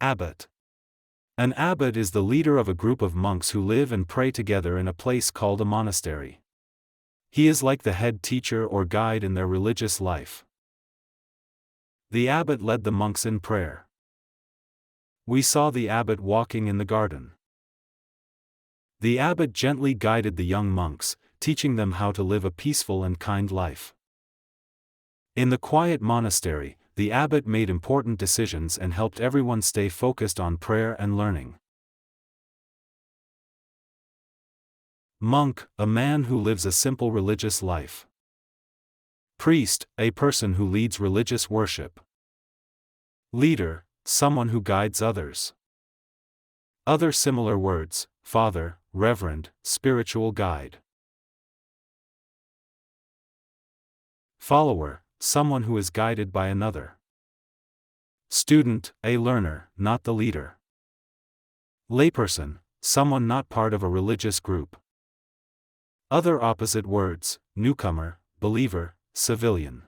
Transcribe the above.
Abbot. An abbot is the leader of a group of monks who live and pray together in a place called a monastery. He is like the head teacher or guide in their religious life. The abbot led the monks in prayer. We saw the abbot walking in the garden. The abbot gently guided the young monks, teaching them how to live a peaceful and kind life. In the quiet monastery, the abbot made important decisions and helped everyone stay focused on prayer and learning. Monk, a man who lives a simple religious life. Priest, a person who leads religious worship. Leader, someone who guides others. Other similar words: father, reverend, spiritual guide. Follower, someone who is guided by another. Student, a learner, not the leader. Layperson, someone not part of a religious group. Other opposite words: newcomer, believer, civilian.